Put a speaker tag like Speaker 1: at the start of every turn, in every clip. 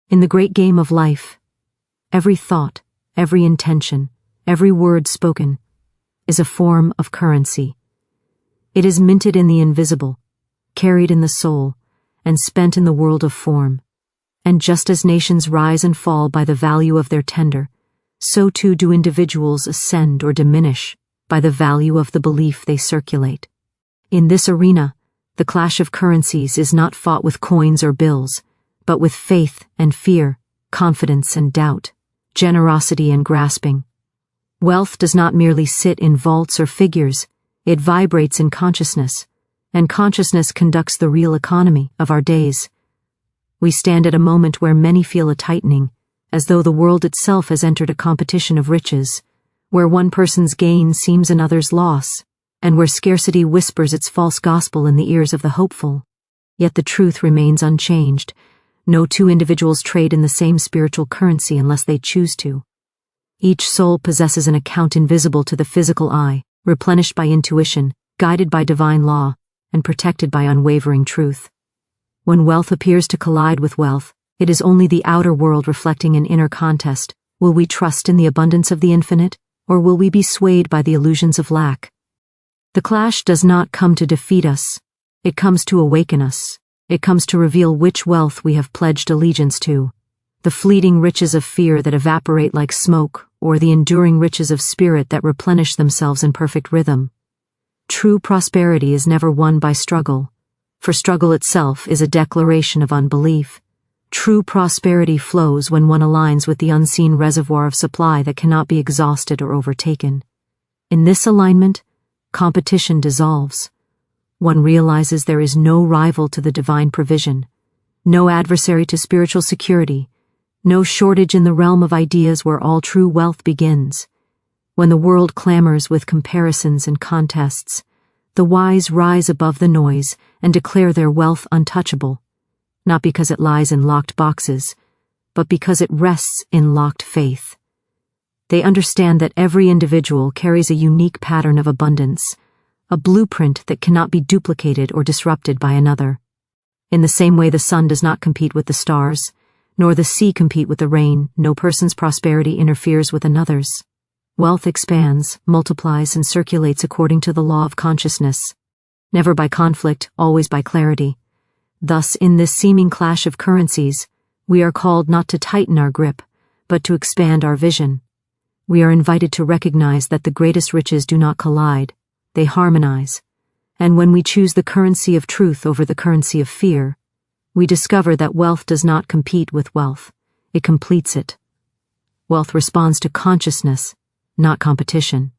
Speaker 1: In the great game of life, every thought, every intention, every word spoken is a form of currency. It is minted in the invisible, carried in the soul, and spent in the world of form. And just as nations rise and fall by the value of their tender, so too do individuals ascend or diminish by the value of the belief they circulate. In this arena, the clash of currencies is not fought with coins or bills, but with faith and fear, confidence and doubt, generosity and grasping. Wealth does not merely sit in vaults or figures, it vibrates in consciousness, and consciousness conducts the real economy of our days. We stand at a moment where many feel a tightening, as though the world itself has entered a competition of riches, where one person's gain seems another's loss, and where scarcity whispers its false gospel in the ears of the hopeful. Yet the truth remains unchanged. No two individuals trade in the same spiritual currency unless they choose to. Each soul possesses an account invisible to the physical eye, replenished by intuition, guided by divine law, and protected by unwavering truth. When wealth appears to collide with wealth, it is only the outer world reflecting an inner contest. Will we trust in the abundance of the infinite, or will we be swayed by the illusions of lack? The clash does not come to defeat us. It comes to awaken us. It comes to reveal which wealth we have pledged allegiance to. The fleeting riches of fear that evaporate like smoke, or the enduring riches of spirit that replenish themselves in perfect rhythm. True prosperity is never won by struggle, for struggle itself is a declaration of unbelief. True prosperity flows when one aligns with the unseen reservoir of supply that cannot be exhausted or overtaken. In this alignment, competition dissolves. One realizes there is no rival to the divine provision, no adversary to spiritual security, no shortage in the realm of ideas where all true wealth begins. When the world clamors with comparisons and contests, the wise rise above the noise and declare their wealth untouchable, not because it lies in locked boxes, but because it rests in locked faith. They understand that every individual carries a unique pattern of abundance, a blueprint that cannot be duplicated or disrupted by another. In the same way the sun does not compete with the stars, nor the sea compete with the rain, no person's prosperity interferes with another's. Wealth expands, multiplies, and circulates according to the law of consciousness, never by conflict, always by clarity. Thus, in this seeming clash of currencies, we are called not to tighten our grip, but to expand our vision. We are invited to recognize that the greatest riches do not collide, they harmonize. And when we choose the currency of truth over the currency of fear, we discover that wealth does not compete with wealth, it completes it. Wealth responds to consciousness, not competition.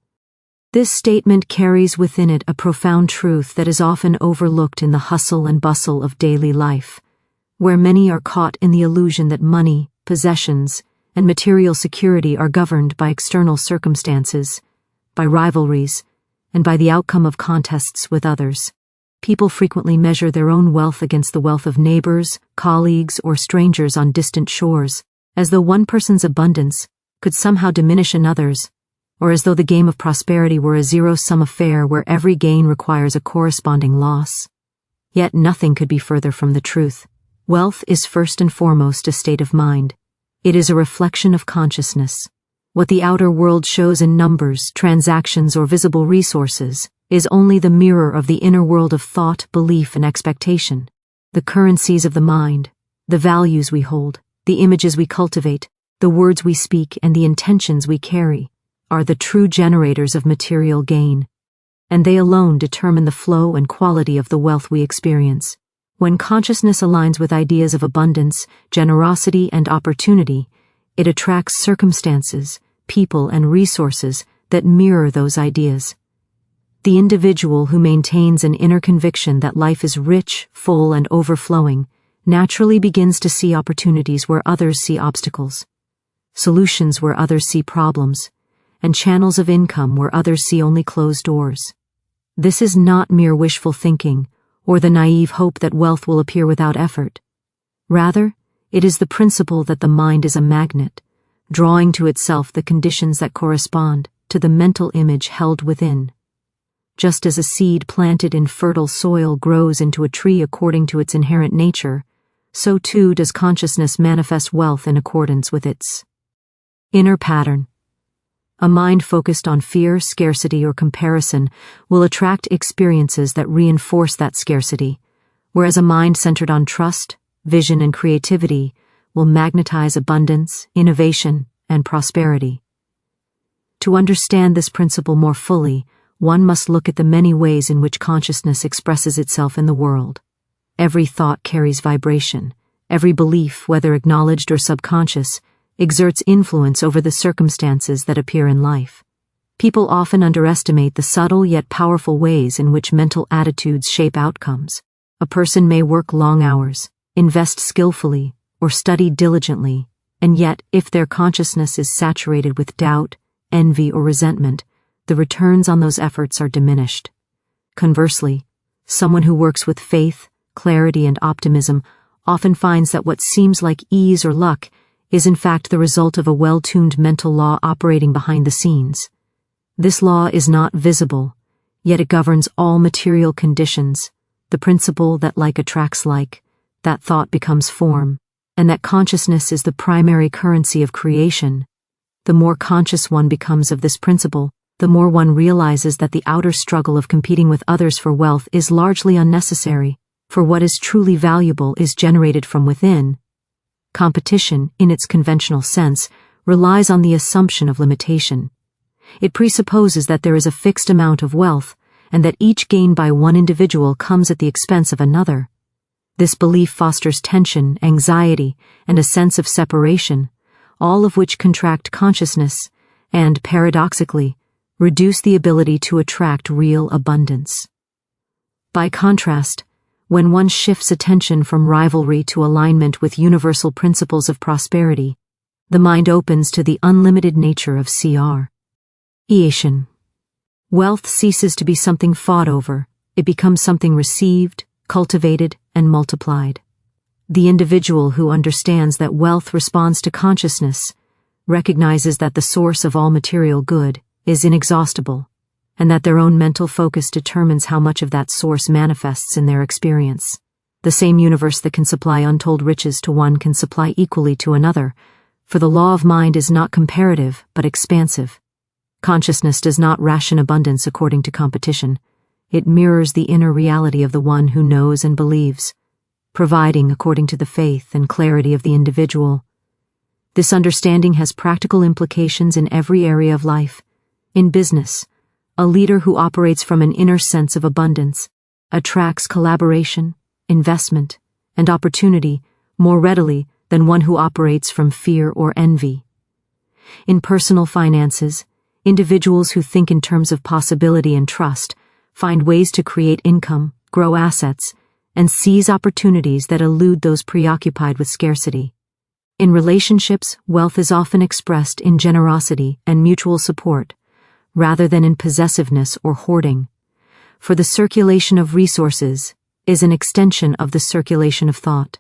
Speaker 1: This statement carries within it a profound truth that is often overlooked in the hustle and bustle of daily life, where many are caught in the illusion that money, possessions, and material security are governed by external circumstances, by rivalries, and by the outcome of contests with others. People frequently measure their own wealth against the wealth of neighbors, colleagues, or strangers on distant shores, as though one person's abundance could somehow diminish another's, or as though the game of prosperity were a zero-sum affair where every gain requires a corresponding loss. Yet nothing could be further from the truth. Wealth is first and foremost a state of mind. It is a reflection of consciousness. What the outer world shows in numbers, transactions, or visible resources is only the mirror of the inner world of thought, belief, and expectation. The currencies of the mind, the values we hold, the images we cultivate, the words we speak, and the intentions we carry are the true generators of material gain, and they alone determine the flow and quality of the wealth we experience. When consciousness aligns with ideas of abundance, generosity, and opportunity, it attracts circumstances, people, and resources that mirror those ideas. The individual who maintains an inner conviction that life is rich, full, and overflowing naturally begins to see opportunities where others see obstacles, solutions where others see problems, and channels of income where others see only closed doors. This is not mere wishful thinking or the naive hope that wealth will appear without effort. Rather, it is the principle that the mind is a magnet, drawing to itself the conditions that correspond to the mental image held within. Just as a seed planted in fertile soil grows into a tree according to its inherent nature, so too does consciousness manifest wealth in accordance with its inner pattern. A mind focused on fear, scarcity, or comparison will attract experiences that reinforce that scarcity, whereas a mind centered on trust, vision, and creativity will magnetize abundance, innovation, and prosperity. To understand this principle more fully, one must look at the many ways in which consciousness expresses itself in the world. Every thought carries vibration. Every belief, whether acknowledged or subconscious, exerts influence over the circumstances that appear in life. People often underestimate the subtle yet powerful ways in which mental attitudes shape outcomes. A person may work long hours, invest skillfully, or study diligently, and yet, if their consciousness is saturated with doubt, envy, or resentment, the returns on those efforts are diminished. Conversely, someone who works with faith, clarity, and optimism often finds that what seems like ease or luck is in fact the result of a well-tuned mental law operating behind the scenes. This law is not visible, yet it governs all material conditions, the principle that like attracts like, that thought becomes form, and that consciousness is the primary currency of creation. The more conscious one becomes of this principle, the more one realizes that the outer struggle of competing with others for wealth is largely unnecessary, for what is truly valuable is generated from within. Competition, in its conventional sense, relies on the assumption of limitation. It presupposes that there is a fixed amount of wealth, and that each gain by one individual comes at the expense of another. This belief fosters tension, anxiety, and a sense of separation, all of which contract consciousness and, paradoxically, reduce the ability to attract real abundance. By contrast, when one shifts attention from rivalry to alignment with universal principles of prosperity, the mind opens to the unlimited nature of creation. Wealth ceases to be something fought over, it becomes something received, cultivated, and multiplied. The individual who understands that wealth responds to consciousness recognizes that the source of all material good is inexhaustible, and that their own mental focus determines how much of that source manifests in their experience. The same universe that can supply untold riches to one can supply equally to another, for the law of mind is not comparative but expansive. Consciousness does not ration abundance according to competition. It mirrors the inner reality of the one who knows and believes, providing according to the faith and clarity of the individual. This understanding has practical implications in every area of life. In business, a leader who operates from an inner sense of abundance attracts collaboration, investment, and opportunity more readily than one who operates from fear or envy. In personal finances, individuals who think in terms of possibility and trust find ways to create income, grow assets, and seize opportunities that elude those preoccupied with scarcity. In relationships, wealth is often expressed in generosity and mutual support, rather than in possessiveness or hoarding, for the circulation of resources is an extension of the circulation of thought.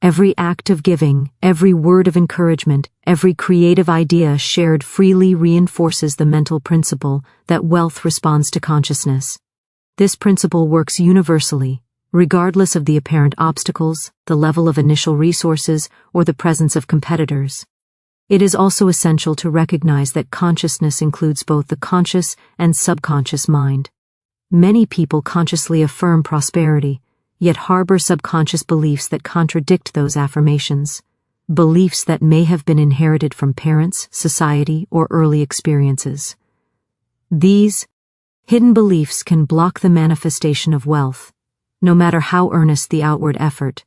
Speaker 1: Every act of giving, every word of encouragement, every creative idea shared freely reinforces the mental principle that wealth responds to consciousness. This principle works universally, regardless of the apparent obstacles, the level of initial resources, or the presence of competitors. It is also essential to recognize that consciousness includes both the conscious and subconscious mind. Many people consciously affirm prosperity, yet harbor subconscious beliefs that contradict those affirmations, beliefs that may have been inherited from parents, society, or early experiences. These hidden beliefs can block the manifestation of wealth, no matter how earnest the outward effort.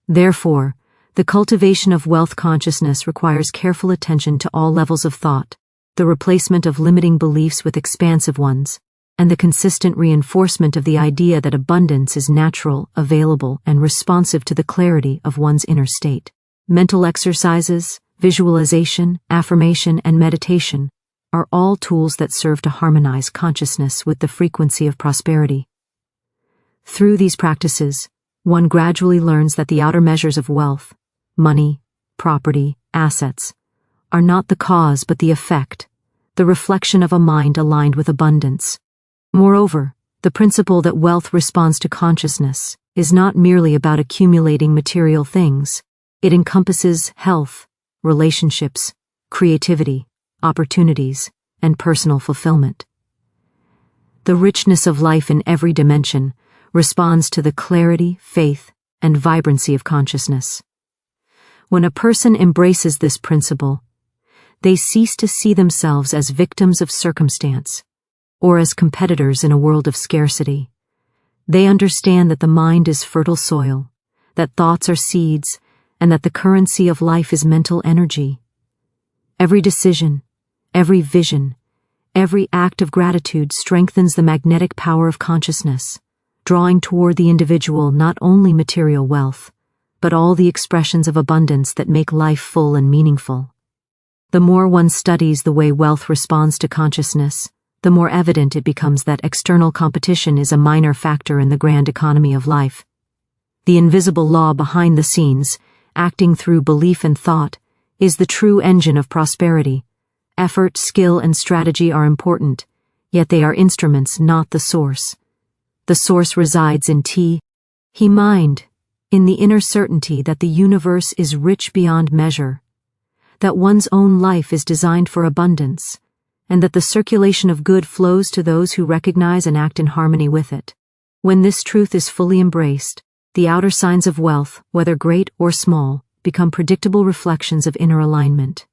Speaker 1: Therefore, the cultivation of wealth consciousness requires careful attention to all levels of thought, the replacement of limiting beliefs with expansive ones, and the consistent reinforcement of the idea that abundance is natural, available, and responsive to the clarity of one's inner state. Mental exercises, visualization, affirmation, and meditation are all tools that serve to harmonize consciousness with the frequency of prosperity. Through these practices, one gradually learns that the outer measures of wealth, money, property, assets, are not the cause but the effect, the reflection of a mind aligned with abundance. Moreover, The principle that wealth responds to consciousness is not merely about accumulating material things. It encompasses health, relationships, creativity, opportunities, and personal fulfillment. The richness of life in every dimension responds to the clarity, faith, and vibrancy of consciousness. When a person embraces this principle, they cease to see themselves as victims of circumstance or as competitors in a world of scarcity. They understand that the mind is fertile soil, that thoughts are seeds, and that the currency of life is mental energy. Every decision, every vision, every act of gratitude strengthens the magnetic power of consciousness, drawing toward the individual not only material wealth, but all the expressions of abundance that make life full and meaningful. The more one studies the way wealth responds to consciousness, the more evident it becomes that external competition is a minor factor in the grand economy of life. The invisible law behind the scenes, acting through belief and thought, is the true engine of prosperity. Effort, skill, and strategy are important, yet they are instruments, not the source. The source resides in mind, in the inner certainty that the universe is rich beyond measure, that one's own life is designed for abundance, and that the circulation of good flows to those who recognize and act in harmony with it. When this truth is fully embraced, the outer signs of wealth, whether great or small, become predictable reflections of inner alignment.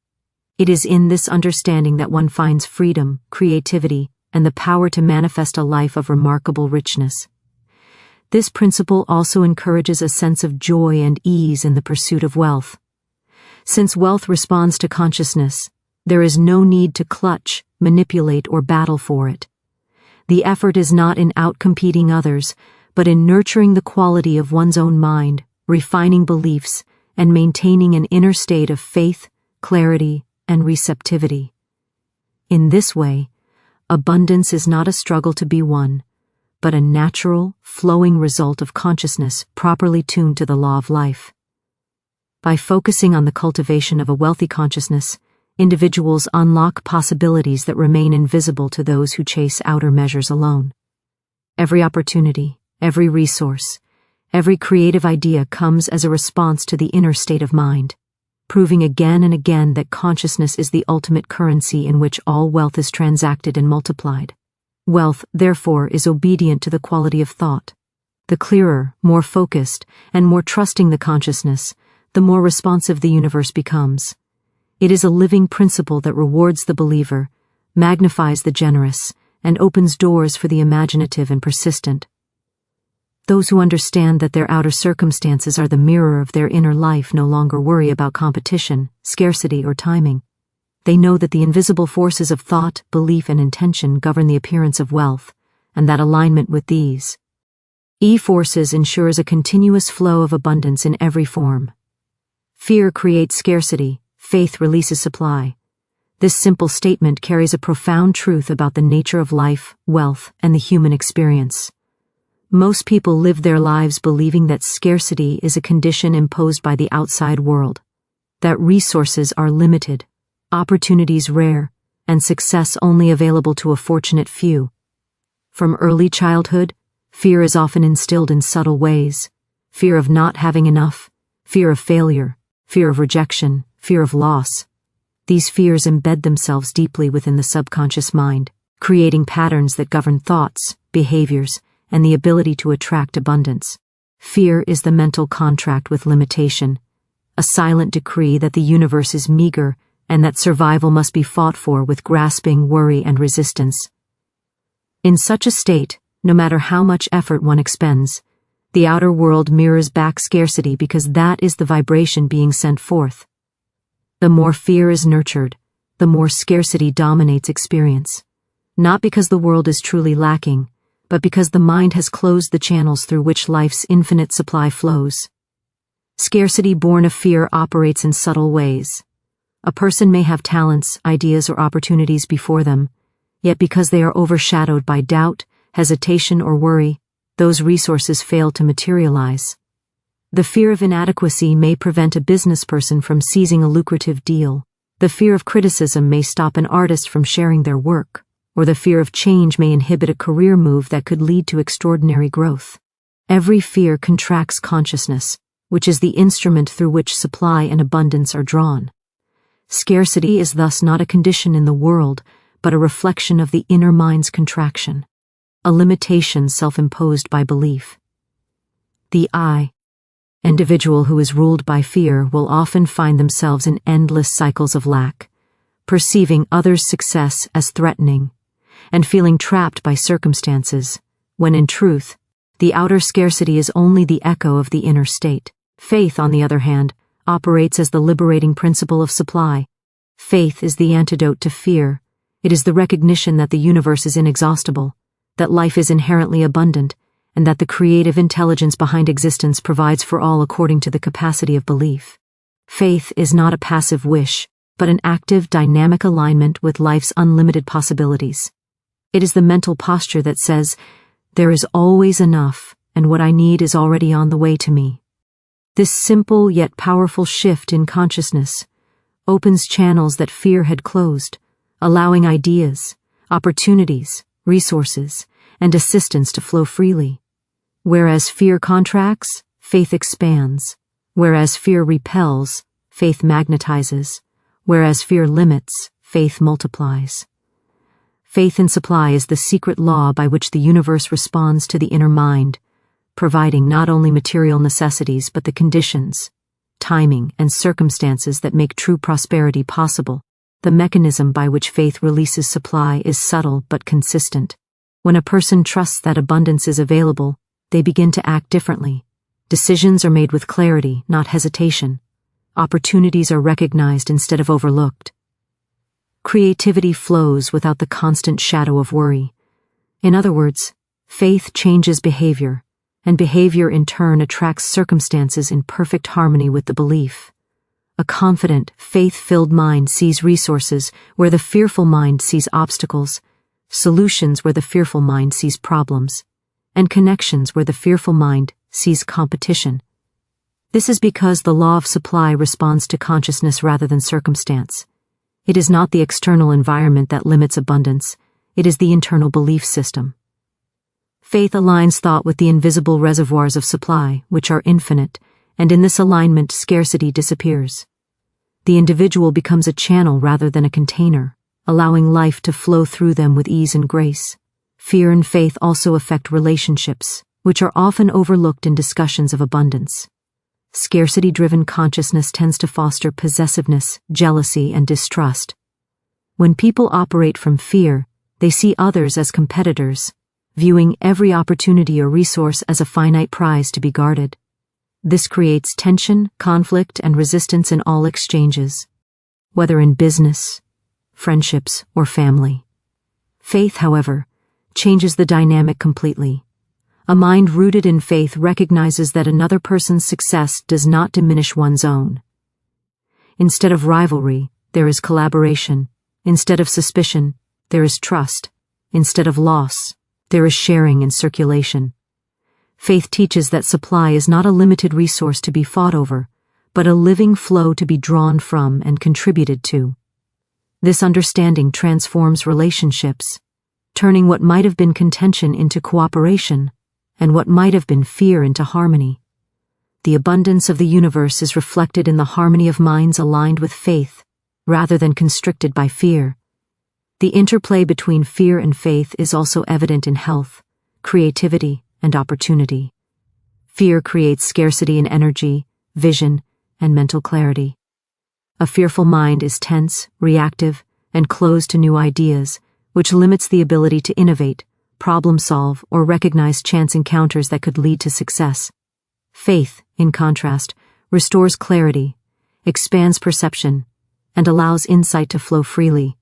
Speaker 1: It is in this understanding that one finds freedom, creativity, and the power to manifest a life of remarkable richness. This principle also encourages a sense of joy and ease in the pursuit of wealth. Since wealth responds to consciousness, there is no need to clutch, manipulate, or battle for it. The effort is not in outcompeting others, but in nurturing the quality of one's own mind, refining beliefs, and maintaining an inner state of faith, clarity, and receptivity. In this way, abundance is not a struggle to be won, but a natural, flowing result of consciousness properly tuned to the law of life. By focusing on the cultivation of a wealthy consciousness, individuals unlock possibilities that remain invisible to those who chase outer measures alone. Every opportunity, every resource, every creative idea comes as a response to the inner state of mind, proving again and again that consciousness is the ultimate currency in which all wealth is transacted and multiplied. Wealth, therefore, is obedient to the quality of thought. The clearer, more focused, and more trusting the consciousness, the more responsive the universe becomes. It is a living principle that rewards the believer, magnifies the generous, and opens doors for the imaginative and persistent. Those who understand that their outer circumstances are the mirror of their inner life no longer worry about competition, scarcity, or timing. They know that the invisible forces of thought, belief, and intention govern the appearance of wealth, and that alignment with these forces ensures a continuous flow of abundance in every form. Fear creates scarcity. Faith releases supply. This simple statement carries a profound truth about the nature of life, wealth, and the human experience. Most people live their lives believing that scarcity is a condition imposed by the outside world, that resources are limited, opportunities rare, and success only available to a fortunate few. From early childhood, fear is often instilled in subtle ways: fear of not having enough, fear of failure, fear of rejection, fear of loss. These fears embed themselves deeply within the subconscious mind, creating patterns that govern thoughts, behaviors, and the ability to attract abundance. Fear is the mental contract with limitation, a silent decree that the universe is meager and that survival must be fought for with grasping, worry, and resistance. In such a state, no matter how much effort one expends, the outer world mirrors back scarcity because that is the vibration being sent forth. The more fear is nurtured, the more scarcity dominates experience, not because the world is truly lacking, but because the mind has closed the channels through which life's infinite supply flows. Scarcity born of fear operates in subtle ways. A person may have talents, ideas, or opportunities before them, yet because they are overshadowed by doubt, hesitation, or worry, those resources fail to materialize. The fear of inadequacy may prevent a business person from seizing a lucrative deal. The fear of criticism may stop an artist from sharing their work. or the fear of change may inhibit a career move that could lead to extraordinary growth. Every fear contracts consciousness, which is the instrument through which supply and abundance are drawn. Scarcity is thus not a condition in the world, but a reflection of the inner mind's contraction, a limitation self-imposed by belief. The individual who is ruled by fear will often find themselves in endless cycles of lack, perceiving others' success as threatening, and feeling trapped by circumstances, when in truth, the outer scarcity is only the echo of the inner state. Faith, on the other hand, operates as the liberating principle of supply. Faith is the antidote to fear. It is the recognition that the universe is inexhaustible, that life is inherently abundant, and that the creative intelligence behind existence provides for all according to the capacity of belief. Faith is not a passive wish, but an active, dynamic alignment with life's unlimited possibilities. It is the mental posture that says, "There is always enough, and what I need is already on the way to me." This simple yet powerful shift in consciousness opens channels that fear had closed, allowing ideas, opportunities, resources, and assistance to flow freely. Whereas fear contracts, faith expands. Whereas fear repels, faith magnetizes. Whereas fear limits, faith multiplies. Faith in supply is the secret law by which the universe responds to the inner mind, providing not only material necessities but the conditions, timing, and circumstances that make true prosperity possible. The mechanism by which faith releases supply is subtle but consistent. When a person trusts that abundance is available, they begin to act differently. Decisions are made with clarity, not hesitation. Opportunities are recognized instead of overlooked. Creativity flows without the constant shadow of worry. In other words, faith changes behavior, and behavior in turn attracts circumstances in perfect harmony with the belief. A confident, faith-filled mind sees resources where the fearful mind sees obstacles, solutions where the fearful mind sees problems, and connections where the fearful mind sees competition. This is because the law of supply responds to consciousness rather than circumstance. It is not the external environment that limits abundance, it is the internal belief system. Faith aligns thought with the invisible reservoirs of supply, which are infinite, and in this alignment scarcity disappears. The individual becomes a channel rather than a container, allowing life to flow through them with ease and grace. Fear and faith also affect relationships, which are often overlooked in discussions of abundance. Scarcity-driven consciousness tends to foster possessiveness, jealousy, and distrust. When people operate from fear, they see others as competitors, viewing every opportunity or resource as a finite prize to be guarded. This creates tension, conflict, and resistance in all exchanges, whether in business, friendships, or family. Faith, however, changes the dynamic completely. A mind rooted in faith recognizes that another person's success does not diminish one's own. Instead of rivalry, there is collaboration. Instead of suspicion, there is trust. Instead of loss, there is sharing and circulation. Faith teaches that supply is not a limited resource to be fought over, but a living flow to be drawn from and contributed to. This understanding transforms relationships, turning what might have been contention into cooperation, and what might have been fear into harmony. The abundance of the universe is reflected in the harmony of minds aligned with faith, rather than constricted by fear. The interplay between fear and faith is also evident in health, creativity, and opportunity. Fear creates scarcity in energy, vision, and mental clarity. A fearful mind is tense, reactive, and closed to new ideas, which limits the ability to innovate, problem solve, or recognize chance encounters that could lead to success. Faith, in contrast, restores clarity, expands perception, and allows insight to flow freely.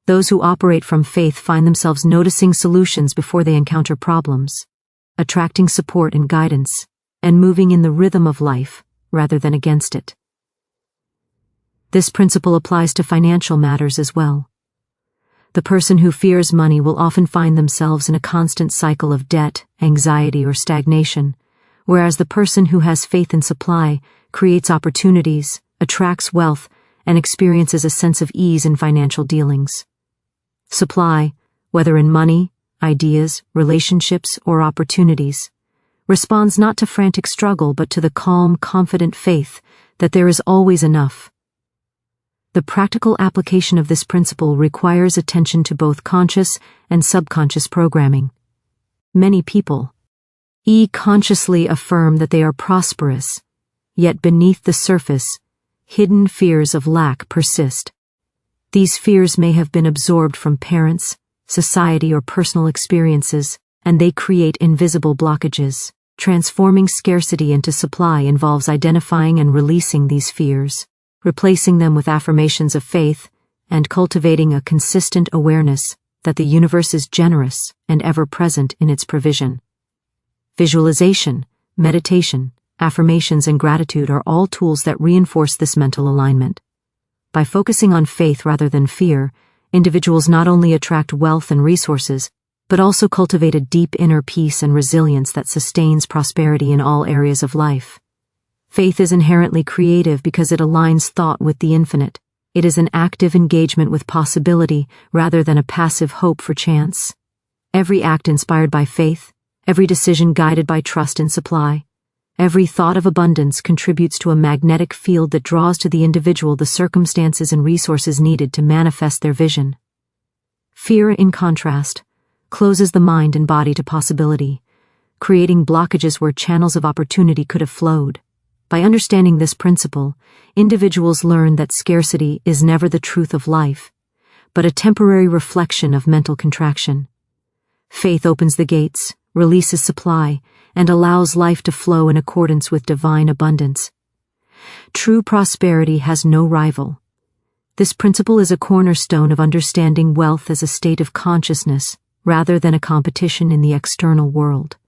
Speaker 1: Those who operate from faith find themselves noticing solutions before they encounter problems, attracting support and guidance, and moving in the rhythm of life rather than against it. This principle applies to financial matters as well. The person who fears money will often find themselves in a constant cycle of debt, anxiety, or stagnation, whereas the person who has faith in supply creates opportunities, attracts wealth, and experiences a sense of ease in financial dealings. Supply, whether in money, ideas, relationships, or opportunities, responds not to frantic struggle but to the calm, confident faith that there is always enough. The practical application of this principle requires attention to both conscious and subconscious programming. Many people consciously affirm that they are prosperous, yet beneath the surface, hidden fears of lack persist. These fears may have been absorbed from parents, society, or personal experiences, and they create invisible blockages. Transforming scarcity into supply involves identifying and releasing these fears, replacing them with affirmations of faith, and cultivating a consistent awareness that the universe is generous and ever-present in its provision. Visualization, meditation, affirmations, and gratitude are all tools that reinforce this mental alignment. By focusing on faith rather than fear, individuals not only attract wealth and resources, but also cultivate a deep inner peace and resilience that sustains prosperity in all areas of life. Faith is inherently creative because it aligns thought with the infinite. It is an active engagement with possibility rather than a passive hope for chance. Every act inspired by faith, every decision guided by trust in supply, every thought of abundance contributes to a magnetic field that draws to the individual the circumstances and resources needed to manifest their vision. Fear, in contrast, closes the mind and body to possibility, creating blockages where channels of opportunity could have flowed. By understanding this principle, individuals learn that scarcity is never the truth of life, but a temporary reflection of mental contraction. Faith opens the gates, releases supply, and allows life to flow in accordance with divine abundance. True prosperity has no rival. This principle is a cornerstone of understanding wealth as a state of consciousness rather than a competition in the external world.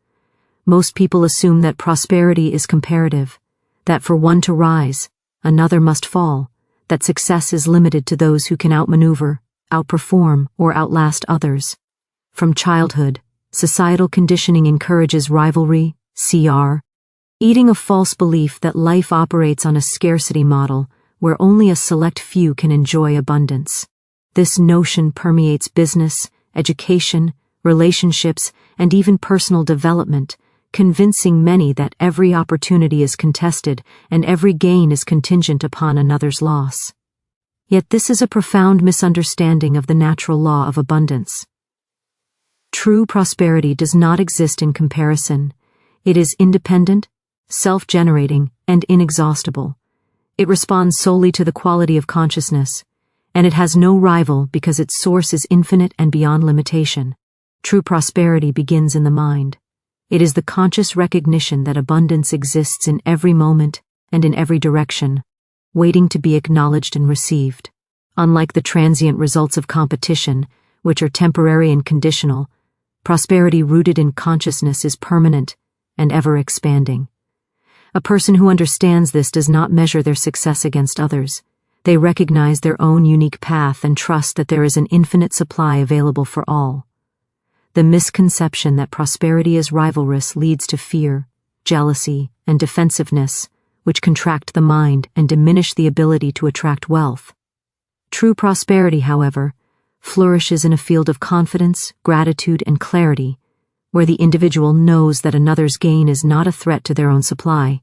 Speaker 1: Most people assume that prosperity is comparative, that for one to rise, another must fall, that success is limited to those who can outmaneuver, outperform, or outlast others. From childhood, societal conditioning encourages rivalry, eating a false belief that life operates on a scarcity model where only a select few can enjoy abundance. This notion permeates business, education, relationships, and even personal development, convincing many that every opportunity is contested and every gain is contingent upon another's loss. Yet this is a profound misunderstanding of the natural law of abundance. True prosperity does not exist in comparison. It is independent, self-generating, and inexhaustible. It responds solely to the quality of consciousness, and it has no rival because its source is infinite and beyond limitation. True prosperity begins in the mind. It is the conscious recognition that abundance exists in every moment and in every direction, waiting to be acknowledged and received. Unlike the transient results of competition, which are temporary and conditional, prosperity rooted in consciousness is permanent and ever-expanding. A person who understands this does not measure their success against others. They recognize their own unique path and trust that there is an infinite supply available for all. The misconception that prosperity is rivalrous leads to fear, jealousy, and defensiveness, which contract the mind and diminish the ability to attract wealth. True prosperity, however, flourishes in a field of confidence, gratitude, and clarity, where the individual knows that another's gain is not a threat to their own supply,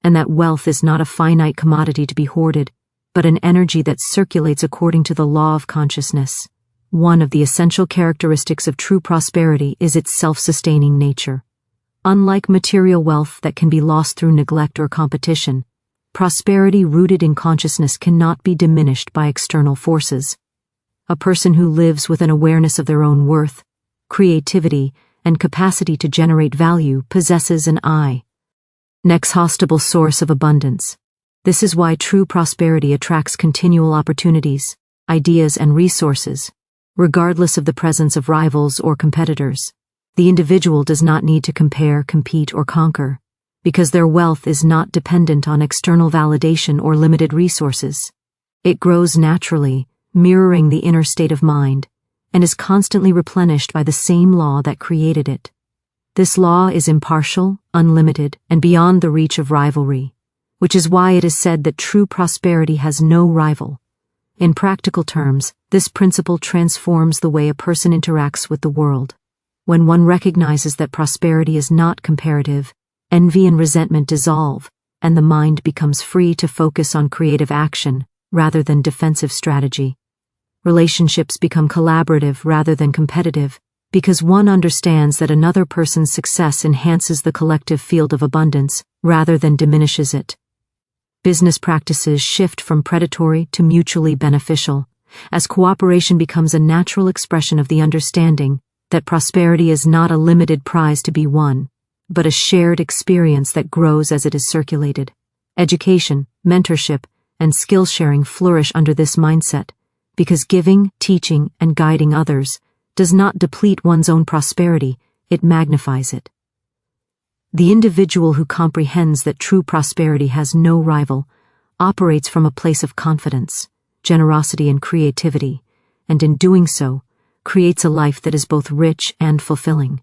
Speaker 1: and that wealth is not a finite commodity to be hoarded, but an energy that circulates according to the law of consciousness. One of the essential characteristics of true prosperity is its self-sustaining nature. Unlike material wealth that can be lost through neglect or competition, prosperity rooted in consciousness cannot be diminished by external forces. A person who lives with an awareness of their own worth, creativity, and capacity to generate value possesses an inexhaustible source of abundance. This is why true prosperity attracts continual opportunities, ideas, and resources, regardless of the presence of rivals or competitors. The individual does not need to compare, compete, or conquer, because their wealth is not dependent on external validation or limited resources. It grows naturally, mirroring the inner state of mind, and is constantly replenished by the same law that created it. This law is impartial, unlimited, and beyond the reach of rivalry, which is why it is said that true prosperity has no rival. In practical terms, this principle transforms the way a person interacts with the world. When one recognizes that prosperity is not comparative, envy and resentment dissolve, and the mind becomes free to focus on creative action rather than defensive strategy. Relationships become collaborative rather than competitive, because one understands that another person's success enhances the collective field of abundance rather than diminishes it. Business practices shift from predatory to mutually beneficial, as cooperation becomes a natural expression of the understanding that prosperity is not a limited prize to be won, but a shared experience that grows as it is circulated. Education, mentorship, and skill sharing flourish under this mindset, because giving, teaching, and guiding others does not deplete one's own prosperity, it magnifies it. The individual who comprehends that true prosperity has no rival operates from a place of confidence, generosity, and creativity, and in doing so, creates a life that is both rich and fulfilling.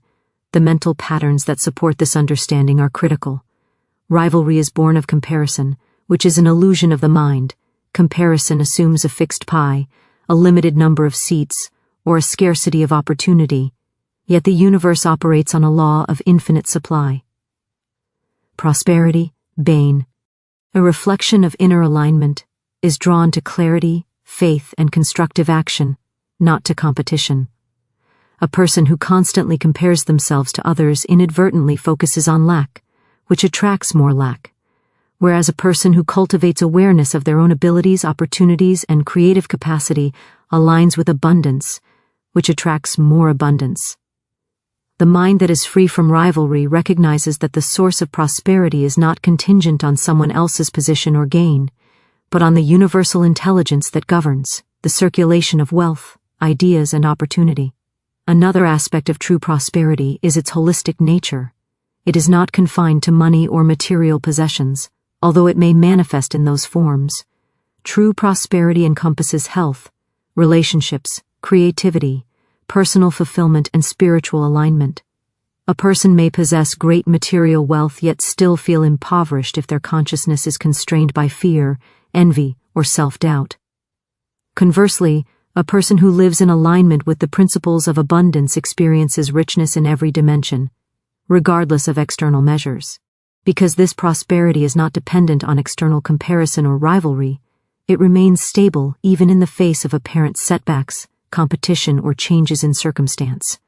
Speaker 1: The mental patterns that support this understanding are critical. Rivalry is born of comparison, which is an illusion of the mind. Comparison assumes a fixed pie, a limited number of seats, or a scarcity of opportunity, yet the universe operates on a law of infinite supply. Prosperity, Bane, a reflection of inner alignment, is drawn to clarity, faith, and constructive action, not to competition. A person who constantly compares themselves to others inadvertently focuses on lack, which attracts more lack, whereas a person who cultivates awareness of their own abilities, opportunities, and creative capacity aligns with abundance, which attracts more abundance. The mind that is free from rivalry recognizes that the source of prosperity is not contingent on someone else's position or gain, but on the universal intelligence that governs the circulation of wealth, ideas, and opportunity. Another aspect of true prosperity is its holistic nature. It is not confined to money or material possessions, although it may manifest in those forms. True prosperity encompasses health, relationships, creativity, personal fulfillment, and spiritual alignment. A person may possess great material wealth yet still feel impoverished if their consciousness is constrained by fear, envy, or self-doubt. Conversely, a person who lives in alignment with the principles of abundance experiences richness in every dimension, regardless of external measures. Because this prosperity is not dependent on external comparison or rivalry, it remains stable even in the face of apparent setbacks, competition, or changes in circumstance.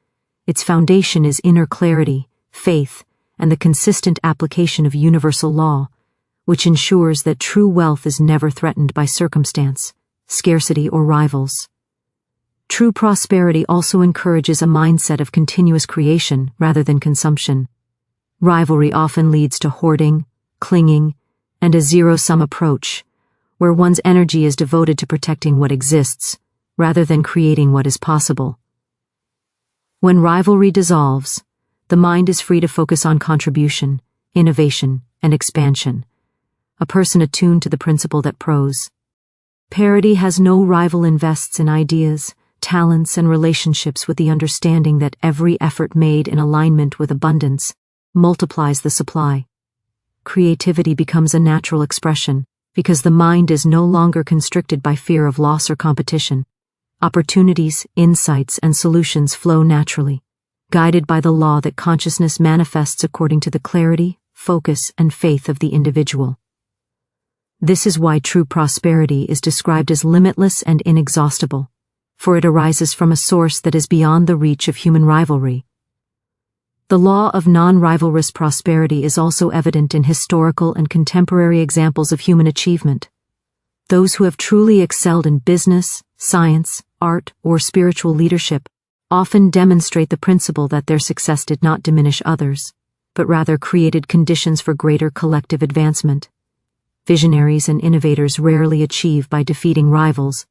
Speaker 1: Its foundation is inner clarity, faith, and the consistent application of universal law, which ensures that true wealth is never threatened by circumstance, scarcity, or rivals. True prosperity also encourages a mindset of continuous creation rather than consumption. Rivalry often leads to hoarding, clinging, and a zero-sum approach, where one's energy is devoted to protecting what exists, rather than creating what is possible. When rivalry dissolves, the mind is free to focus on contribution, innovation, and expansion. A person attuned to the principle that prosperity has no rival invests in ideas, talents, and relationships with the understanding that every effort made in alignment with abundance multiplies the supply. Creativity becomes a natural expression because the mind is no longer constricted by fear of loss or competition. Opportunities, insights, and solutions flow naturally, guided by the law that consciousness manifests according to the clarity, focus, and faith of the individual. This is why true prosperity is described as limitless and inexhaustible, for it arises from a source that is beyond the reach of human rivalry. The law of non-rivalrous prosperity is also evident in historical and contemporary examples of human achievement. Those who have truly excelled in business, science, art, or spiritual leadership often demonstrate the principle that their success did not diminish others, but rather created conditions for greater collective advancement. Visionaries and innovators rarely achieve by defeating rivals.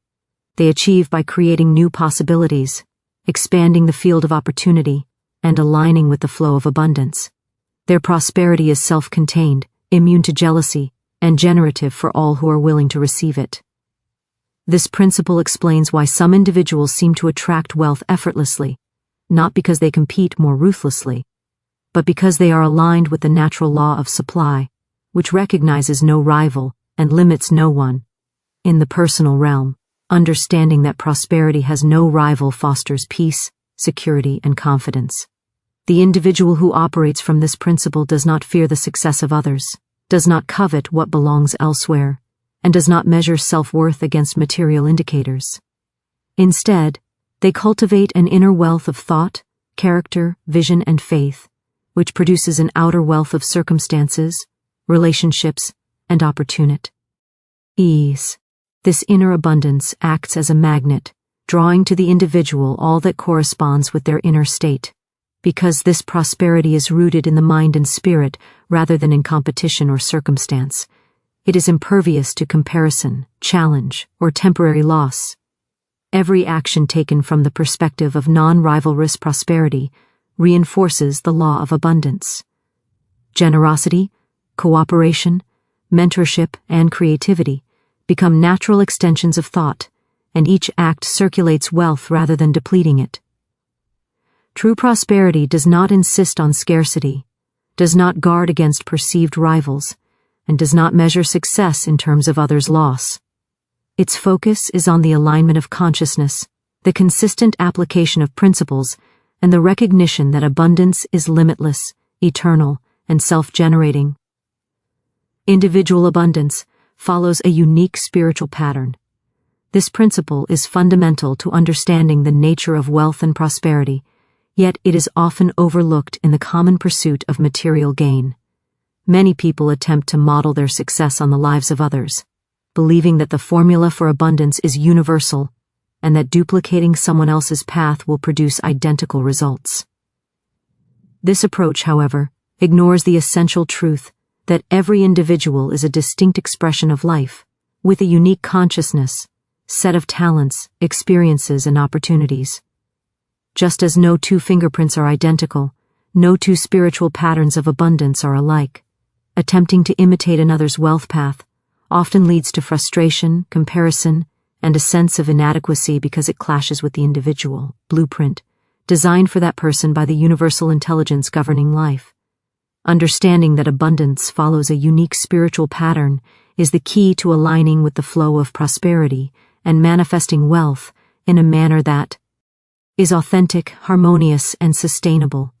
Speaker 1: They achieve by creating new possibilities, expanding the field of opportunity, and aligning with the flow of abundance. Their prosperity is self-contained, immune to jealousy, and generative for all who are willing to receive it. This principle explains why some individuals seem to attract wealth effortlessly, not because they compete more ruthlessly, but because they are aligned with the natural law of supply, which recognizes no rival and limits no one. In the personal realm, understanding that prosperity has no rival fosters peace, security, and confidence. The individual who operates from this principle does not fear the success of others, does not covet what belongs elsewhere, and does not measure self-worth against material indicators. Instead, they cultivate an inner wealth of thought, character, vision, and faith, which produces an outer wealth of circumstances, relationships, and opportunity. Ease. This inner abundance acts as a magnet, drawing to the individual all that corresponds with their inner state, because this prosperity is rooted in the mind and spirit rather than in competition or circumstance. It is impervious to comparison, challenge, or temporary loss. Every action taken from the perspective of non-rivalrous prosperity reinforces the law of abundance. Generosity, cooperation, mentorship, and creativity become natural extensions of thought, and each act circulates wealth rather than depleting it. True prosperity does not insist on scarcity, does not guard against perceived rivals, and does not measure success in terms of others' loss. Its focus is on the alignment of consciousness, the consistent application of principles, and the recognition that abundance is limitless, eternal, and self-generating. Individual abundance follows a unique spiritual pattern. This principle is fundamental to understanding the nature of wealth and prosperity, yet it is often overlooked in the common pursuit of material gain. Many people attempt to model their success on the lives of others, believing that the formula for abundance is universal and that duplicating someone else's path will produce identical results. This approach, however, ignores the essential truth that every individual is a distinct expression of life, with a unique consciousness, set of talents, experiences, and opportunities. Just as no two fingerprints are identical, no two spiritual patterns of abundance are alike. Attempting to imitate another's wealth path often leads to frustration, comparison, and a sense of inadequacy because it clashes with the individual blueprint designed for that person by the universal intelligence governing life. Understanding that abundance follows a unique spiritual pattern is the key to aligning with the flow of prosperity and manifesting wealth in a manner that is authentic, harmonious, and sustainable.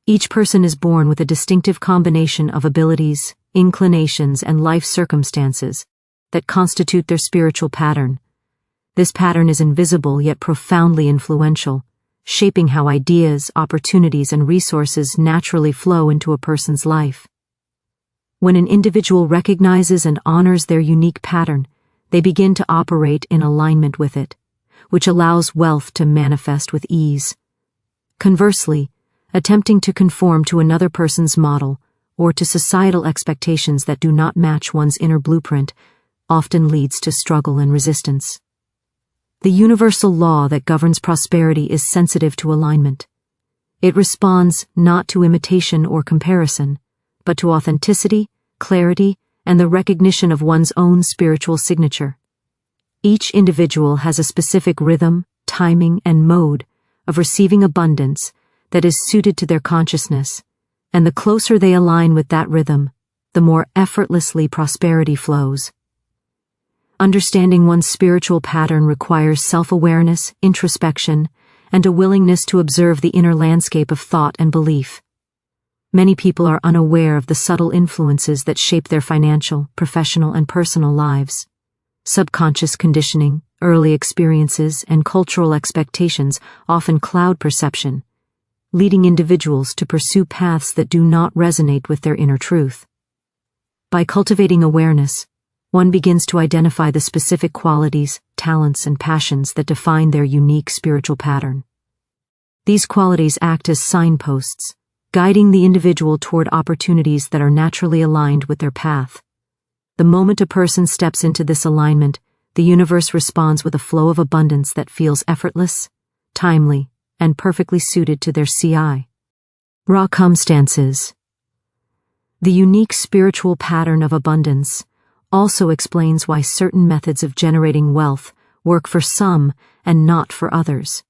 Speaker 1: Each person is born with a distinctive combination of abilities, inclinations, and life circumstances that constitute their spiritual pattern. This pattern is invisible yet profoundly influential, shaping how ideas, opportunities, and resources naturally flow into a person's life. When an individual recognizes and honors their unique pattern, they begin to operate in alignment with it, which allows wealth to manifest with ease. Conversely, attempting to conform to another person's model or to societal expectations that do not match one's inner blueprint often leads to struggle and resistance. The universal law that governs prosperity is sensitive to alignment. It responds not to imitation or comparison, but to authenticity, clarity, and the recognition of one's own spiritual signature. Each individual has a specific rhythm, timing, and mode of receiving abundance that is suited to their consciousness, and the closer they align with that rhythm, the more effortlessly prosperity flows. Understanding one's spiritual pattern requires self-awareness, introspection, and a willingness to observe the inner landscape of thought and belief. Many people are unaware of the subtle influences that shape their financial, professional, and personal lives. Subconscious conditioning, early experiences, and cultural expectations often cloud perception, leading individuals to pursue paths that do not resonate with their inner truth. By cultivating awareness, one begins to identify the specific qualities, talents, and passions that define their unique spiritual pattern. These qualities act as signposts, guiding the individual toward opportunities that are naturally aligned with their path. The moment a person steps into this alignment, the universe responds with a flow of abundance that feels effortless, timely, and perfectly suited to their CI. Circumstances. The unique spiritual pattern of abundance also explains why certain methods of generating wealth work for some and not for others.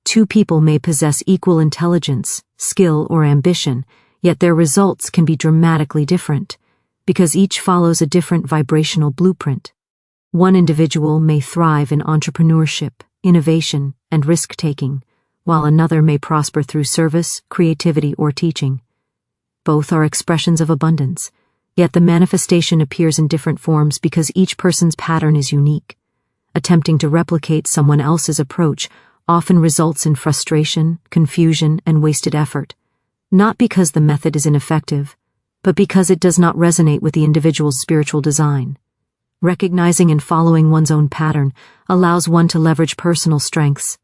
Speaker 1: Two people may possess equal intelligence, skill, or ambition, yet their results can be dramatically different, because each follows a different vibrational blueprint. One individual may thrive in entrepreneurship, innovation, and risk-taking, while another may prosper through service, creativity, or teaching. Both are expressions of abundance, yet the manifestation appears in different forms because each person's pattern is unique. Attempting to replicate someone else's approach often results in frustration, confusion, and wasted effort, not because the method is ineffective, but because it does not resonate with the individual's spiritual design. Recognizing and following one's own pattern allows one to leverage personal strengths,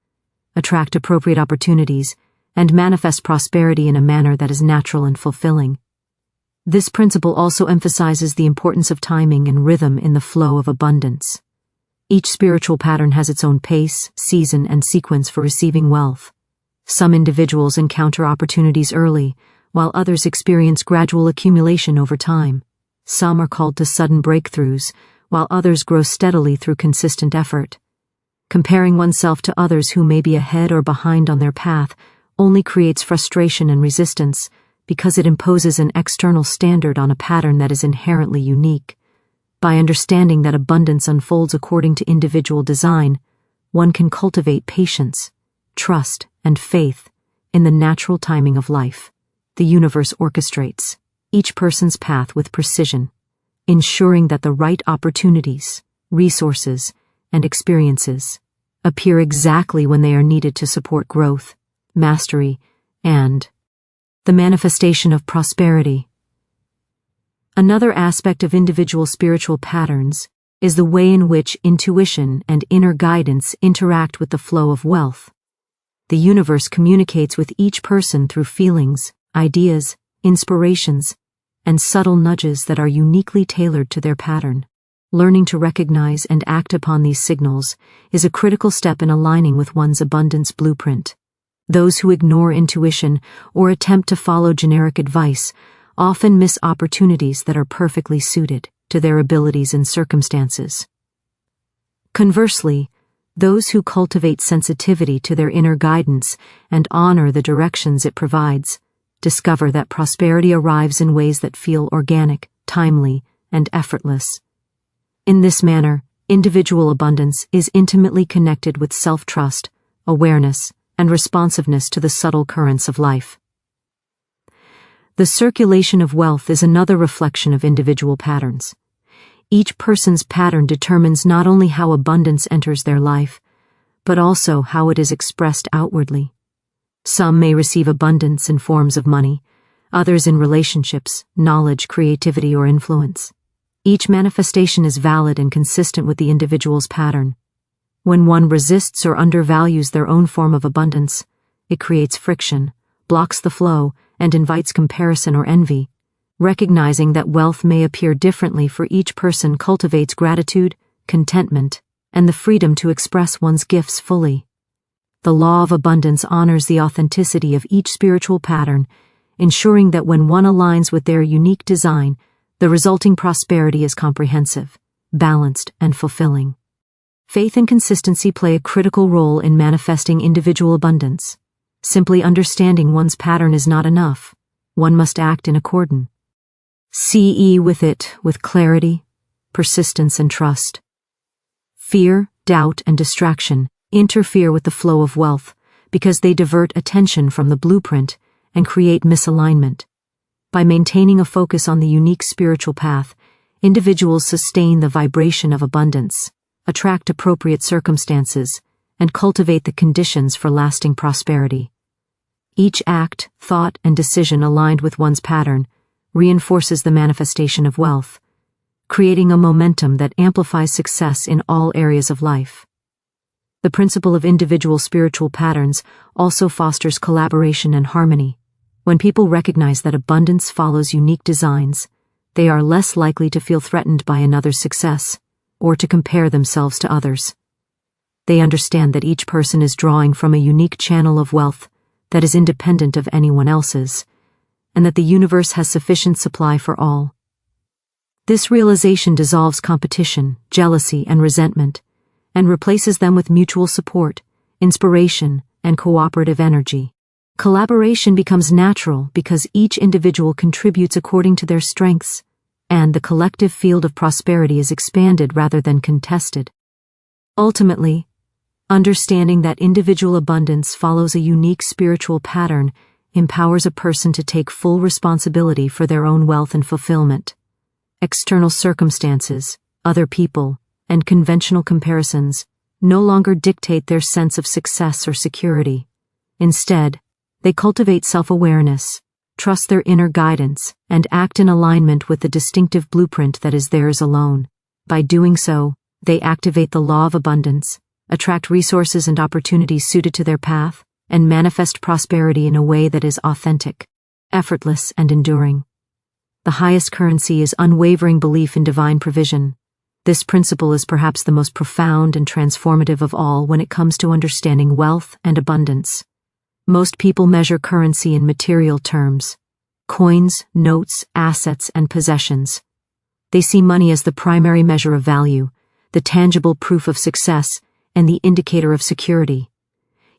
Speaker 1: attract appropriate opportunities, and manifest prosperity in a manner that is natural and fulfilling. This principle also emphasizes the importance of timing and rhythm in the flow of abundance. Each spiritual pattern has its own pace, season, and sequence for receiving wealth. Some individuals encounter opportunities early, while others experience gradual accumulation over time. Some are called to sudden breakthroughs, while others grow steadily through consistent effort. Comparing oneself to others who may be ahead or behind on their path only creates frustration and resistance because it imposes an external standard on a pattern that is inherently unique. By understanding that abundance unfolds according to individual design, one can cultivate patience, trust, and faith in the natural timing of life. The universe orchestrates each person's path with precision, ensuring that the right opportunities, resources, and experiences appear exactly when they are needed to support growth, mastery, and the manifestation of prosperity. Another aspect of individual spiritual patterns is the way in which intuition and inner guidance interact with the flow of wealth. The universe communicates with each person through feelings, ideas, inspirations, and subtle nudges that are uniquely tailored to their pattern. Learning to recognize and act upon these signals is a critical step in aligning with one's abundance blueprint. Those who ignore intuition or attempt to follow generic advice often miss opportunities that are perfectly suited to their abilities and circumstances. Conversely, those who cultivate sensitivity to their inner guidance and honor the directions it provides discover that prosperity arrives in ways that feel organic, timely, and effortless. In this manner, individual abundance is intimately connected with self-trust, awareness, and responsiveness to the subtle currents of life. The circulation of wealth is another reflection of individual patterns. Each person's pattern determines not only how abundance enters their life, but also how it is expressed outwardly. Some may receive abundance in forms of money, others in relationships, knowledge, creativity, or influence. Each manifestation is valid and consistent with the individual's pattern. When one resists or undervalues their own form of abundance, it creates friction, blocks the flow, and invites comparison or envy. Recognizing that wealth may appear differently for each person cultivates gratitude, contentment, and the freedom to express one's gifts fully. The law of abundance honors the authenticity of each spiritual pattern, ensuring that when one aligns with their unique design, the resulting prosperity is comprehensive, balanced, and fulfilling. Faith and consistency play a critical role in manifesting individual abundance. Simply understanding one's pattern is not enough. One must act in accordance with clarity, persistence, and trust. Fear, doubt, and distraction interfere with the flow of wealth because they divert attention from the blueprint and create misalignment. By maintaining a focus on the unique spiritual path, individuals sustain the vibration of abundance, attract appropriate circumstances, and cultivate the conditions for lasting prosperity. Each act, thought, and decision aligned with one's pattern reinforces the manifestation of wealth, creating a momentum that amplifies success in all areas of life. The principle of individual spiritual patterns also fosters collaboration and harmony. When people recognize that abundance follows unique designs, they are less likely to feel threatened by another's success or to compare themselves to others. They understand that each person is drawing from a unique channel of wealth that is independent of anyone else's, and that the universe has sufficient supply for all. This realization dissolves competition, jealousy, and resentment, and replaces them with mutual support, inspiration, and cooperative energy. Collaboration becomes natural because each individual contributes according to their strengths, and the collective field of prosperity is expanded rather than contested. Ultimately, understanding that individual abundance follows a unique spiritual pattern empowers a person to take full responsibility for their own wealth and fulfillment. External circumstances, other people, and conventional comparisons no longer dictate their sense of success or security. Instead, they cultivate self-awareness, trust their inner guidance, and act in alignment with the distinctive blueprint that is theirs alone. By doing so, they activate the law of abundance, attract resources and opportunities suited to their path, and manifest prosperity in a way that is authentic, effortless, and enduring. The highest currency is unwavering belief in divine provision. This principle is perhaps the most profound and transformative of all when it comes to understanding wealth and abundance. Most people measure currency in material terms: coins, notes, assets, and possessions. They see money as the primary measure of value, the tangible proof of success, and the indicator of security.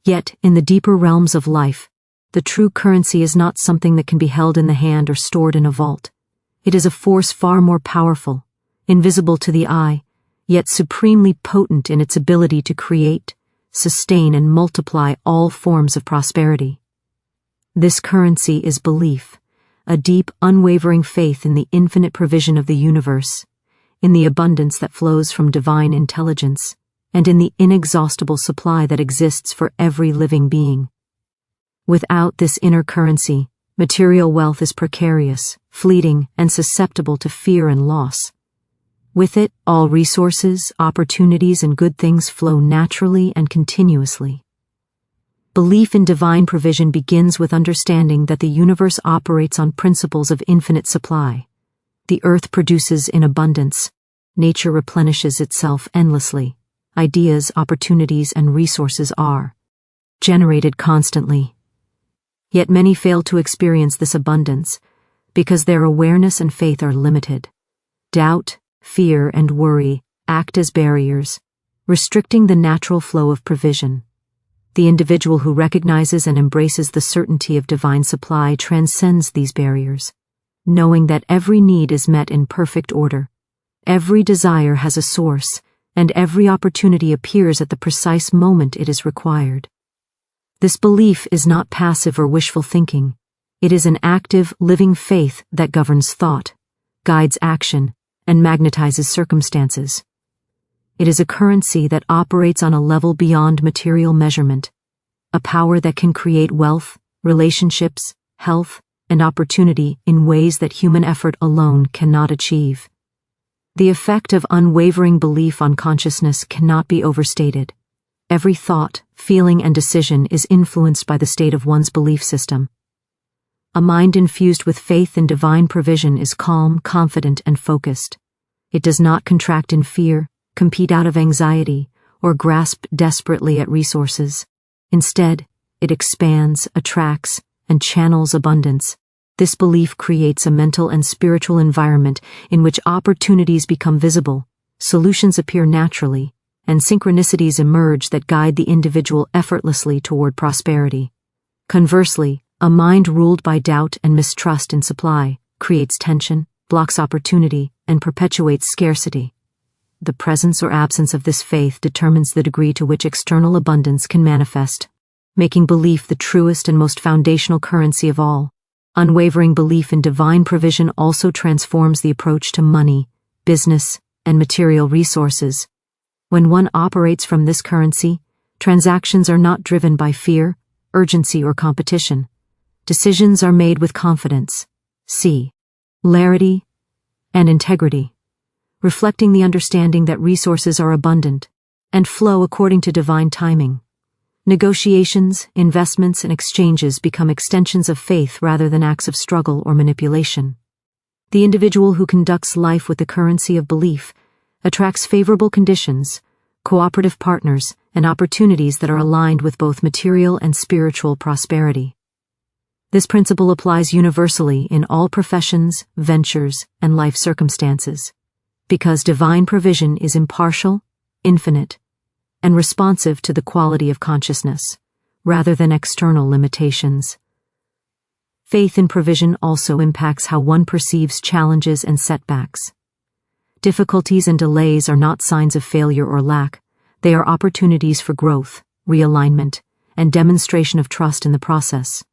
Speaker 1: Yet, in the deeper realms of life, the true currency is not something that can be held in the hand or stored in a vault. It is a force far more powerful, invisible to the eye, yet supremely potent in its ability to create, sustain, and multiply all forms of prosperity. This currency is belief, a deep, unwavering faith in the infinite provision of the universe, in the abundance that flows from divine intelligence, and in the inexhaustible supply that exists for every living being. Without this inner currency, material wealth is precarious, fleeting, and susceptible to fear and loss. With it, all resources, opportunities, and good things flow naturally and continuously. Belief in divine provision begins with understanding that the universe operates on principles of infinite supply. The earth produces in abundance. Nature replenishes itself endlessly. Ideas, opportunities, and resources are generated constantly. Yet many fail to experience this abundance because their awareness and faith are limited. Doubt, fear, and worry act as barriers, restricting the natural flow of provision. The individual who recognizes and embraces the certainty of divine supply transcends these barriers, knowing that every need is met in perfect order, every desire has a source, and every opportunity appears at the precise moment it is required. This belief is not passive or wishful thinking. It is an active, living faith that governs thought, guides action, and magnetizes circumstances. It is a currency that operates on a level beyond material measurement, a power that can create wealth, relationships, health, and opportunity in ways that human effort alone cannot achieve. The effect of unwavering belief on consciousness cannot be overstated. Every thought, feeling, and decision is influenced by the state of one's belief system. A mind infused with faith in divine provision is calm, confident, and focused. It does not contract in fear, compete out of anxiety, or grasp desperately at resources. Instead, it expands, attracts, and channels abundance. This belief creates a mental and spiritual environment in which opportunities become visible, solutions appear naturally, and synchronicities emerge that guide the individual effortlessly toward prosperity. Conversely, a mind ruled by doubt and mistrust in supply creates tension, blocks opportunity, and perpetuates scarcity. The presence or absence of this faith determines the degree to which external abundance can manifest, making belief the truest and most foundational currency of all. Unwavering belief in divine provision also transforms the approach to money, business, and material resources. When one operates from this currency, transactions are not driven by fear, urgency, or competition. Decisions are made with confidence, clarity, and integrity, reflecting the understanding that resources are abundant and flow according to divine timing. Negotiations, investments, and exchanges become extensions of faith rather than acts of struggle or manipulation. The individual who conducts life with the currency of belief attracts favorable conditions, cooperative partners, and opportunities that are aligned with both material and spiritual prosperity. This principle applies universally in all professions, ventures, and life circumstances, because divine provision is impartial, infinite, and responsive to the quality of consciousness, rather than external limitations. Faith in provision also impacts how one perceives challenges and setbacks. Difficulties and delays are not signs of failure or lack, they are opportunities for growth, realignment, and demonstration of trust in the process.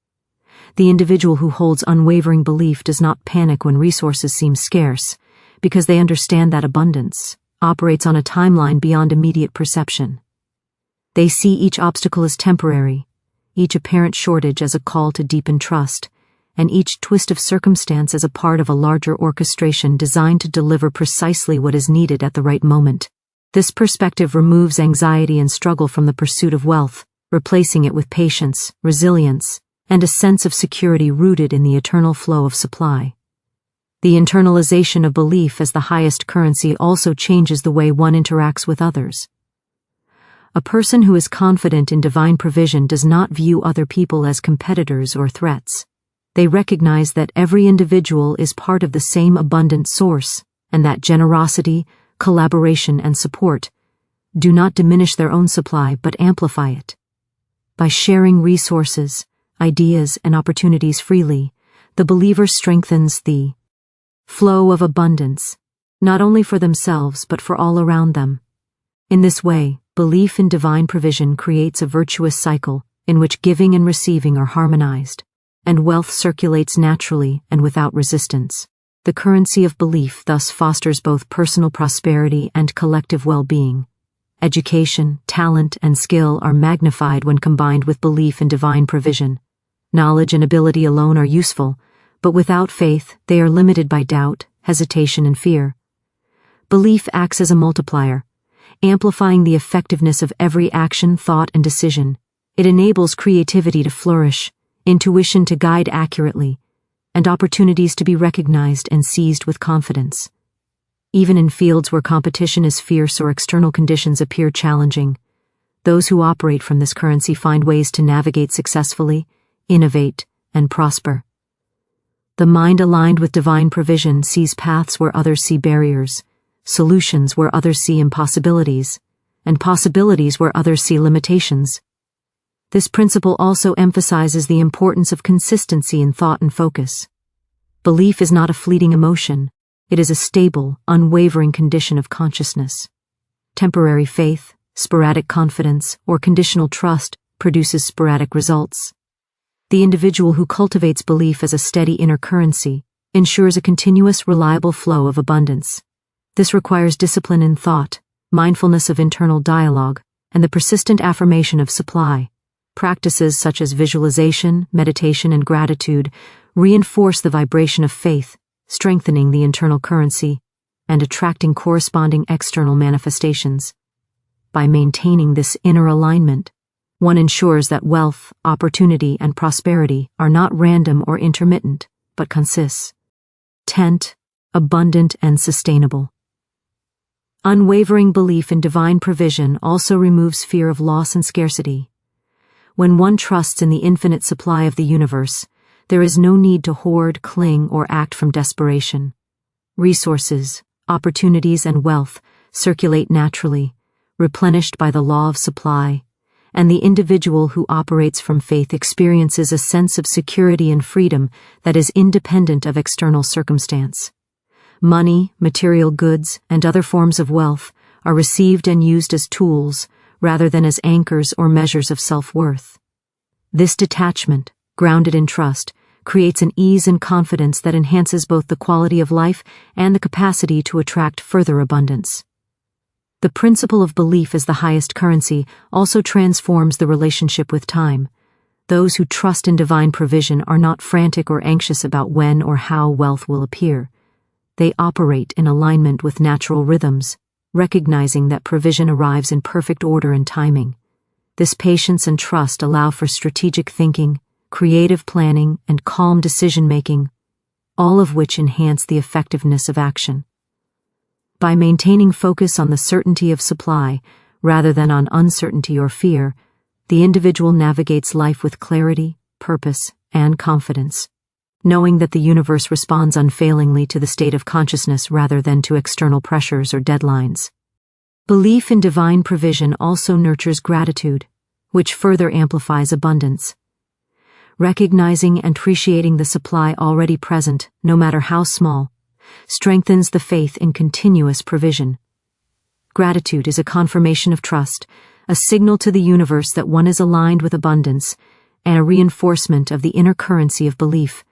Speaker 1: The individual who holds unwavering belief does not panic when resources seem scarce, because they understand that abundance operates on a timeline beyond immediate perception. They see each obstacle as temporary, each apparent shortage as a call to deepen trust, and each twist of circumstance as a part of a larger orchestration designed to deliver precisely what is needed at the right moment. This perspective removes anxiety and struggle from the pursuit of wealth, replacing it with patience, resilience, and a sense of security rooted in the eternal flow of supply. The internalization of belief as the highest currency also changes the way one interacts with others. A person who is confident in divine provision does not view other people as competitors or threats. They recognize that every individual is part of the same abundant source, and that generosity, collaboration, and support do not diminish their own supply but amplify it. By sharing resources, ideas, and opportunities freely, the believer strengthens the flow of abundance, not only for themselves but for all around them. In this way, belief in divine provision creates a virtuous cycle in which giving and receiving are harmonized, and wealth circulates naturally and without resistance. The currency of belief thus fosters both personal prosperity and collective well-being. Education, talent, and skill are magnified when combined with belief in divine provision. Knowledge and ability alone are useful, but without faith, they are limited by doubt, hesitation, and fear. Belief acts as a multiplier, amplifying the effectiveness of every action, thought, and decision. It enables creativity to flourish, intuition to guide accurately, and opportunities to be recognized and seized with confidence. Even in fields where competition is fierce or external conditions appear challenging, those who operate from this currency find ways to navigate successfully, innovate, and prosper. The mind aligned with divine provision sees paths where others see barriers, solutions where others see impossibilities, and possibilities where others see limitations. This principle also emphasizes the importance of consistency in thought and focus. Belief is not a fleeting emotion, it is a stable, unwavering condition of consciousness. Temporary faith, sporadic confidence, or conditional trust produces sporadic results. The individual who cultivates belief as a steady inner currency ensures a continuous, reliable flow of abundance. This requires discipline in thought, mindfulness of internal dialogue, and the persistent affirmation of supply. Practices such as visualization, meditation, and gratitude reinforce the vibration of faith, strengthening the internal currency and attracting corresponding external manifestations. By maintaining this inner alignment, one ensures that wealth, opportunity, and prosperity are not random or intermittent, but consistent, abundant, and sustainable. Unwavering belief in divine provision also removes fear of loss and scarcity. When one trusts in the infinite supply of the universe, there is no need to hoard, cling, or act from desperation. Resources, opportunities, and wealth circulate naturally, replenished by the law of supply, and the individual who operates from faith experiences a sense of security and freedom that is independent of external circumstance. Money, material goods, and other forms of wealth are received and used as tools rather than as anchors or measures of self-worth. This detachment, grounded in trust, creates an ease and confidence that enhances both the quality of life and the capacity to attract further abundance. The principle of belief as the highest currency also transforms the relationship with time. Those who trust in divine provision are not frantic or anxious about when or how wealth will appear. They operate in alignment with natural rhythms, recognizing that provision arrives in perfect order and timing. This patience and trust allow for strategic thinking, creative planning, and calm decision-making, all of which enhance the effectiveness of action. By maintaining focus on the certainty of supply, rather than on uncertainty or fear, the individual navigates life with clarity, purpose, and confidence, knowing that the universe responds unfailingly to the state of consciousness rather than to external pressures or deadlines. Belief in divine provision also nurtures gratitude, which further amplifies abundance. Recognizing and appreciating the supply already present, no matter how small, strengthens the faith in continuous provision. Gratitude is a confirmation of trust, a signal to the universe that one is aligned with abundance, and a reinforcement of the inner currency of belief.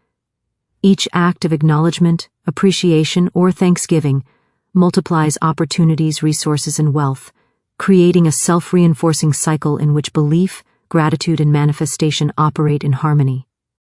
Speaker 1: Each act of acknowledgement, appreciation, or thanksgiving multiplies opportunities, resources, and wealth, creating a self-reinforcing cycle in which belief, gratitude, and manifestation operate in harmony.